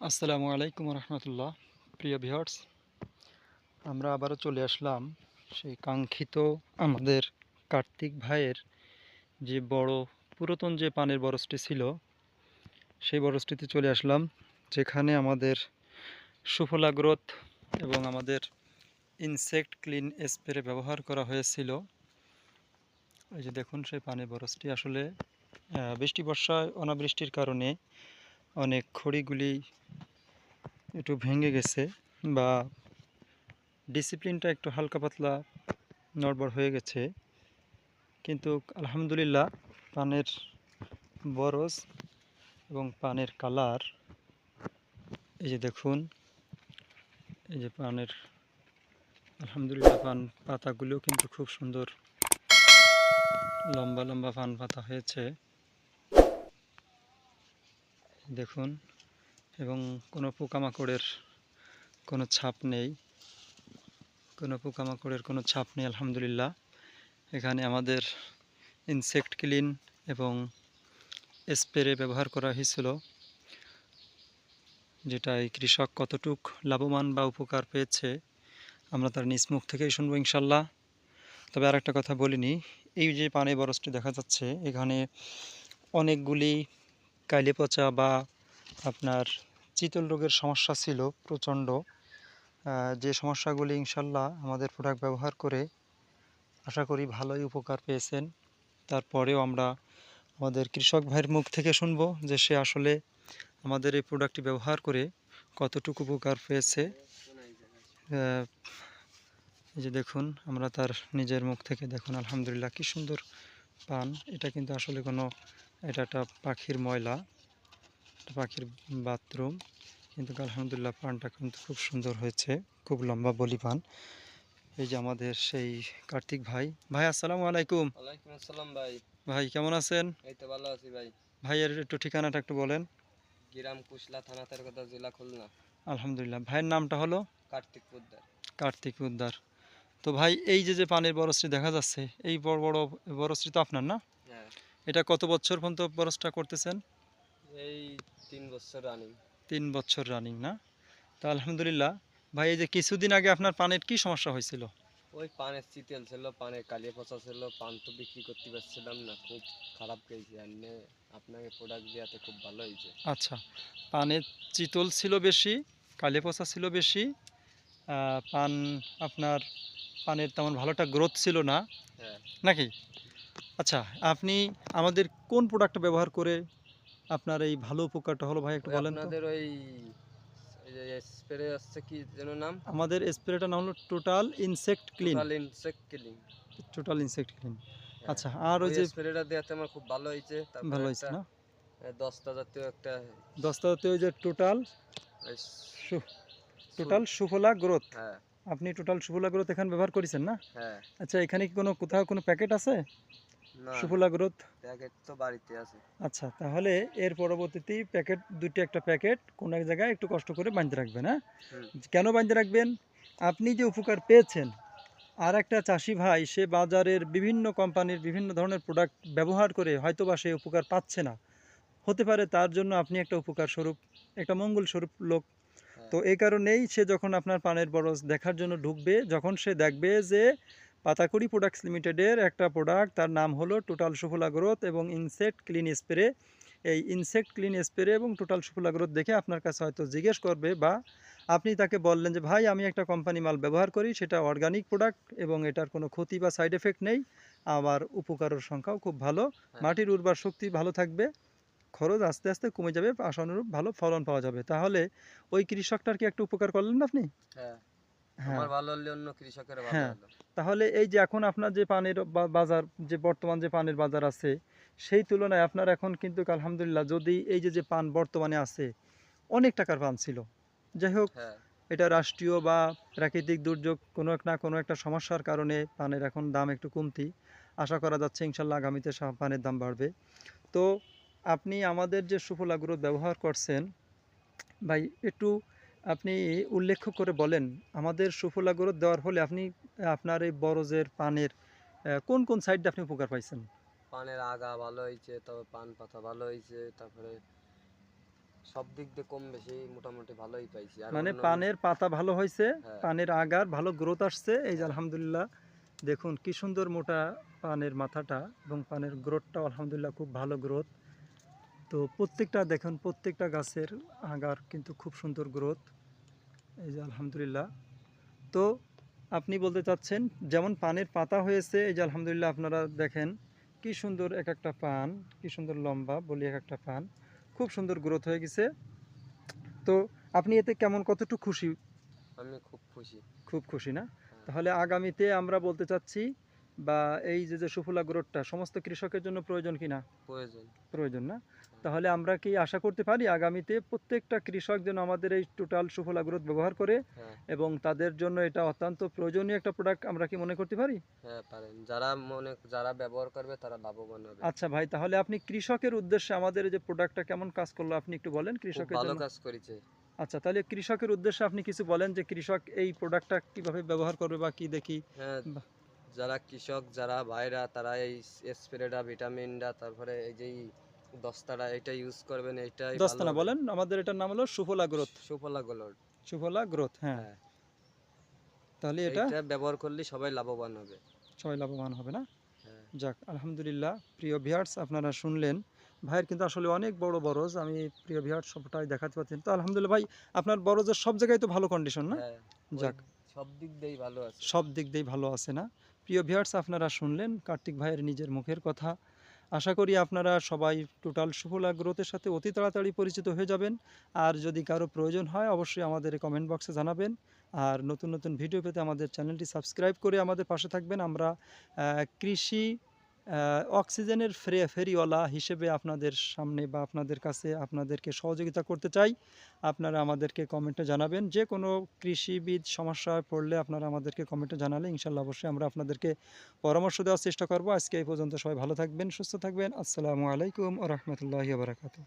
আসসালামু আলাইকুম রহমতুল্লাহ। প্রিয় ভিউয়ার্স, আমরা আবারও চলে আসলাম সেই কাঙ্ক্ষিত আমাদের কার্তিক ভাইয়ের যে বড় পুরাতন যে পানের বরজটি ছিল, সেই বরজটিতে চলে আসলাম, যেখানে আমাদের সুফলা গ্রোথ এবং আমাদের ইনসেক্ট ক্লিন স্প্রে ব্যবহার করা হয়েছিল। এই যে দেখুন, সেই পানের বরজটি আসলে বৃষ্টি বর্ষায় অনাবৃষ্টির কারণে অনেক খড়িগুলি একটু ভেঙে গেছে বা ডিসিপ্লিনটা একটু হালকা পাতলা নড়বড় হয়ে গেছে, কিন্তু আলহামদুলিল্লাহ পানের বরজ এবং পানের কালার, এই যে দেখুন, এই যে পানের আলহামদুলিল্লাহ পান পাতাগুলো কিন্তু খুব সুন্দর লম্বা লম্বা পান পাতা হয়েছে দেখুন। এবং কোনো পোকামাকড়ের কোনো ছাপ নেই, আলহামদুলিল্লাহ। এখানে আমাদের ইনসেক্ট ক্লিন এবং স্প্রে ব্যবহার করা হয়েছিল, যেটা এই কৃষক কতটুক লাভবান বা উপকার পেয়েছে আমরা তার নিজ মুখ থেকেই শুনবো ইনশাল্লাহ। তবে আর একটা কথা বলিনি, এই যে পানি বরজটি দেখা যাচ্ছে, এখানে অনেকগুলি কাইলে পচা বা আপনার চিতল রোগের সমস্যা ছিল প্রচণ্ড, যে সমস্যাগুলি ইনশাল্লাহ আমাদের প্রোডাক্ট ব্যবহার করে আশা করি ভালোই উপকার পেয়েছেন। তারপরেও আমরা আমাদের কৃষক ভাইয়ের মুখ থেকে শুনবো যে সে আসলে আমাদের এই প্রোডাক্টটি ব্যবহার করে কতটুকু উপকার পেয়েছে। এই যে দেখুন, আমরা তার নিজের মুখ থেকে দেখুন, আলহামদুলিল্লাহ কি সুন্দর পান। এটা কিন্তু আসলে এটা একটা পাখির ময়লা, পাখির বাথরুম, কিন্তু আলহামদুলিল্লাহ পানটা কিন্তু খুব সুন্দর হয়েছে, খুব লম্বা বলি পান। এই যে আমাদের সেই কার্তিক ভাই, আসসালামু আলাইকুম। ওয়ালাইকুম আসসালাম ভাই। ভাই কেমন আছেন? এই তো ভালো আছি ভাই। ভাইয়ের একটু ঠিকানাটা একটু বলেন। গ্রাম কুশলা, থানা তেরকদা, জেলা খুলনা। আলহামদুলিল্লাহ, ভাইয়ের নামটা হলো কার্তিক পোদ্দার। কার্তিক উদ্দার। তো ভাই, এই যে যে পানের বরজটি দেখা যাচ্ছে, এই বড় বড় বরজটি তো আপনার না? হ্যাঁ, এটা কত বছর পর্যন্ত বরজটা করতেছেন? এই 3 বছর রানিং। 3 বছর রানিং না? তো আলহামদুলিল্লাহ। ভাই, এই যে কিছুদিন আগে আপনার পানের কি সমস্যা হয়েছিল? ওই পানের চিতেল ছিল, পানের কালিয়ে পচা ছিল, পান তো বিক্রি করতে পারছিলাম না, খুব খারাপ গেছে। আর আপনাকে প্রোডাক্ট দেওয়াতে খুব ভালো হয়েছে। আচ্ছা, পানের চিতল ছিল বেশি, কালে পচা ছিল বেশি, পান আপনার পানের তেমন ভালোটা গ্রোথ ছিল না হ্যাঁ, নাকি? আচ্ছা, আপনি আমাদের কোন প্রোডাক্টটা ব্যবহার করে আপনার এই ভালো উপকারটা হলো ভাই, একটু ওই বলেন তো। আপনাদের ওই এই যে স্প্রে আসছে, কি যেন নাম? আমাদের স্প্রেটার নাম হলো total insect clean. Total insect killing. Total insect clean. হ্যাঁ, আচ্ছা, আর ওই ওই যে স্প্রেটা দেওয়াতে আমার খুব ভালো হয়েছে। তারপরে ভালো হয়েছে একটা না? দস্তা জাতীয় একটা 10টাতে ওই যে টোটাল ওই টোটাল সুফলা গ্রোথ, হ্যাঁ, আপনি টোটাল সুফলা গ্রোথ এখানে ব্যবহার করেছেন না? হ্যাঁ। আচ্ছা, এখানে কি কোথাও কোনো প্যাকেট আছে না, না, সুফলা গ্রোথ? প্যাকেট তো বাড়িতে আছে। আচ্ছা, তাহলে এর পরবর্তীতেই প্যাকেট দুইটা, একটা প্যাকেট কোনো এক জায়গায় একটু কষ্ট করে বাঁধতে রাখবেন, হ্যাঁ? হুম, কেন বাঁধতে রাখবেন? আপনি যে উপকার পেয়েছেন, আর একটা চাষি ভাই সে বাজারের বিভিন্ন কোম্পানির বিভিন্ন ধরনের প্রোডাক্ট ব্যবহার করে হয়তোবা সে উপকার পাচ্ছে না, হতে পারে তার জন্য আপনি একটা উপকার স্বরূপ, একটা মঙ্গল স্বরূপ লোক। হ্যাঁ, তো এই কারণেই সে যখন আপনার পানের বরজ দেখার জন্য ঢুকবে, যখন সে দেখবে যে পাতাকুড়ি প্রোডাক্টস লিমিটেডের একটা প্রোডাক্ট, তার নাম হলো টোটাল সুফলা গ্রোথ এবং ইনসেক্ট ক্লিন স্প্রে, এই ইনসেক্ট ক্লিন স্প্রে এবং টোটাল সুফলা গ্রোথ দেখে আপনার কাছে হয়তো জিজ্ঞেস করবে, বা আপনি তাকে বললেন যে ভাই আমি একটা কোম্পানি মাল ব্যবহার করি, সেটা অর্গানিক প্রোডাক্ট এবং এটার কোনো ক্ষতি বা সাইড এফেক্ট নেই, আবার উপকারের সংখ্যাও খুব ভালো, হ্যাঁ, মাটির উর্বর শক্তি ভালো থাকবে, খরচ আস্তে আস্তে কমে যাবে, আশানুরূপ ভালো ফলন পাওয়া যাবে। তাহলে ওই কৃষকটার কি একটু উপকার করলেন না আপনি? হ্যাঁ। হ্যাঁ, আমার ভালো হলে অন্য কৃষকেরও ভালো হ্যাঁ। হলো। তাহলে এই যে এখন আপনার যে পানের বাজার, যে বর্তমান যে পানের বাজার আছে, সেই তুলনায় আপনার এখন কিন্তু আলহামদুলিল্লাহ, যদি এই যে যে পান বর্তমানে আছে, অনেক টাকার পান ছিল। যাই হোক, হ্যাঁ, এটা রাষ্ট্রীয় বা প্রাকৃতিক দুর্যোগ, কোনো এক না কোনো একটা সমস্যার কারণে পানের এখন দাম একটু কমতি। আশা করা যাচ্ছে ইনশাল্লাহ আগামীতে পানের দাম বাড়বে। তো আপনি আমাদের যে সুফলা গ্রোথ ব্যবহার করছেন ভাই, একটু আপনি উল্লেখ করে বলেন, আমাদের সুফলা গ্রোথ দেওয়ার ফলে আপনি আপনার এই বরজের পানের কোন কোন সাইডে আপনি উপকার পাইছেন? পানের আগা ভালো হয়েছে, তবে পান পাতা ভালো হয়েছে, তারপরে সব দিক দিয়ে কম বেশি মোটামুটি ভালোই পাইছি। আর মানে অন্য পানের পাতা ভালো হয়েছে, হ্যাঁ পানের আগার ভালো গ্রোথ আসছে, এই যে হ্যাঁ আলহামদুলিল্লাহ। দেখুন কি সুন্দর মোটা পানের মাথাটা, এবং পানের গ্রোথটাও আলহামদুলিল্লাহ খুব ভালো গ্রোথ। তো প্রত্যেকটা দেখুন, প্রত্যেকটা গাছের আগার কিন্তু খুব সুন্দর গ্রোথ, এই যে আলহামদুলিল্লাহ। তো আপনি বলতে চাচ্ছেন যেমন পানের পাতা হয়েছে, এই যে আলহামদুলিল্লাহ আপনারা দেখেন কি সুন্দর এক একটা পান, কি সুন্দর লম্বা বলি এক একটা পান, খুব সুন্দর গ্রোথ হয়ে গেছে। তো আপনি এতে কেমন কতটুকু খুশি? আমি খুব খুশি। খুব খুশি না? হ্যাঁ তাহলে আগামীতে আমরা বলতে চাচ্ছি, বা এই যে সুফলা গ্রোথটা সমস্ত কৃষকের জন্য প্রয়োজন কিনা? প্রয়োজন। প্রয়োজন না? হ্যাঁ তাহলে আমরা কি আশা করতে পারি আগামীতে প্রত্যেকটা কৃষক যেন আমাদের এই টোটাল সুফলা গ্রোথ ব্যবহার করে, হ্যাঁ এবং তাদের জন্য এটা অত্যন্ত প্রয়োজনীয় একটা প্রোডাক্ট, আমরা কি মনে করতে পারি? হ্যাঁ পারেন। যারা ব্যবহার করবে তারা লাভবান হবে। আচ্ছা ভাই, তাহলে আপনি কৃষকের উদ্দেশ্যে আমাদের এই যে প্রোডাক্টটা কেমন কাজ করলো আপনি একটু বলেন খুব কৃষকের ভালো জন্য। কাজ করেছে। আচ্ছা, তাহলে কৃষকের উদ্দেশ্যে আপনি কিছু বলেন যে কৃষক এই প্রোডাক্টটা কিভাবে ব্যবহার করবে বা কি দেখি। হ্যাঁ, বা- যারা কৃষক যারা ভাইরা তারা এই স্প্রেটা ভিটামিনটা তারপরে এই যে দস্তাটা এটা ইউজ করবেন, এটাই ভালো দস্তানা হবে। বলেন, আমাদের এটার নাম হলো সুফলা গ্রোথ। সুফলা গোলড। সুফলা গ্রোথ, হ্যাঁ। হ্যাঁ তাহলে এটা এইটা ব্যবহার করলে সবাই লাভবান হবে। সবাই লাভবান হবে না? হ্যাঁ যাক আলহামদুলিল্লাহ, প্রিয় ভিউয়ার্স আপনারা শুনলেন, ভাইয়ের কিন্তু আসলে অনেক বড় বরজ, আমি প্রিয় ভিউয়ার্স সবটাই দেখাতে পাচ্ছেন। তো আলহামদুলিল্লাহ ভাই, আপনার বরজের সব জায়গায় তো ভালো কন্ডিশন না? হ্যাঁ ওই যাক, সব দিক দিয়েই ভালো আছে। সব দিক দিয়েই ভালো আছে না? প্রিয় ভিউয়ার্স আপনারা শুনলেন কার্তিক ভাইয়ের নিজের মুখের কথা। আশা করি আপনারা সবাই টোটাল সুফলা গ্রোথের সাথে অতি তাড়াতাড়ি পরিচিত হয়ে যাবেন। আর যদি কারো প্রয়োজন হয় অবশ্যই আমাদের কমেন্ট বক্সে জানাবেন। আর নতুন নতুন ভিডিও পেতে আমাদের চ্যানেলটি সাবস্ক্রাইব করে আমাদের পাশে থাকবেন। আমরা কৃষি অক্সিজেনের ফেরিওয়ালা হিসেবে আপনাদের সামনে বা আপনাদের কাছে আপনাদেরকে সহযোগিতা করতে চাই। আপনারা আমাদেরকে কমেন্টে জানাবেন, যে কোনো কৃষিবিদ সমস্যায় পড়লে আপনারা আমাদেরকে কমেন্টে জানালে ইনশাল্লাহ অবশ্যই আমরা আপনাদেরকে পরামর্শ দেওয়ার চেষ্টা করব। আজকে এই পর্যন্ত, সবাই ভালো থাকবেন, সুস্থ থাকবেন। আসসালামু আলাইকুম ওয়া রাহমাতুল্লাহি ওয়া বারাকাতুহু।